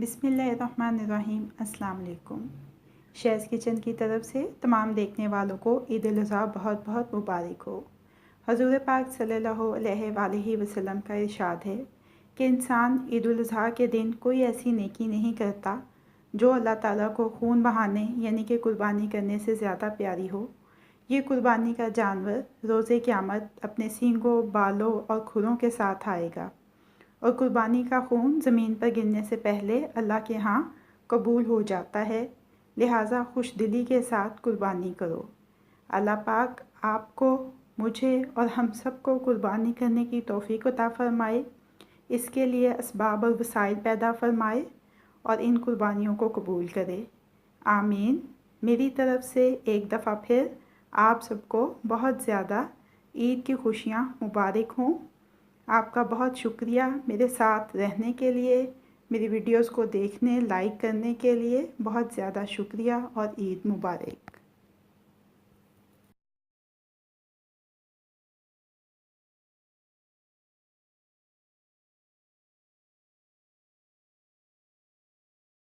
بسم اللہ الرحمن الرحیم۔ السلام علیکم۔ شیز کچن کی طرف سے تمام دیکھنے والوں کو عید الاضحیٰ بہت بہت مبارک ہو۔ حضور پاک صلی اللہ علیہ وآلہ وسلم کا ارشاد ہے کہ انسان عید الاضحیٰ کے دن کوئی ایسی نیکی نہیں کرتا جو اللہ تعالیٰ کو خون بہانے یعنی کہ قربانی کرنے سے زیادہ پیاری ہو۔ یہ قربانی کا جانور روز قیامت اپنے سینگوں، بالوں اور کھروں کے ساتھ آئے گا، اور قربانی کا خون زمین پر گرنے سے پہلے اللہ کے ہاں قبول ہو جاتا ہے، لہٰذا خوش دلی کے ساتھ قربانی کرو۔ اللہ پاک آپ کو، مجھے اور ہم سب کو قربانی کرنے کی توفیق عطا فرمائے، اس کے لیے اسباب اور وسائل پیدا فرمائے اور ان قربانیوں کو قبول کرے، آمین۔ میری طرف سے ایک دفعہ پھر آپ سب کو بہت زیادہ عید کی خوشیاں مبارک ہوں۔ آپ کا بہت شکریہ میرے ساتھ رہنے کے لیے، میری ویڈیوز کو دیکھنے، لائک کرنے کے لیے بہت زیادہ شکریہ اور عید مبارک۔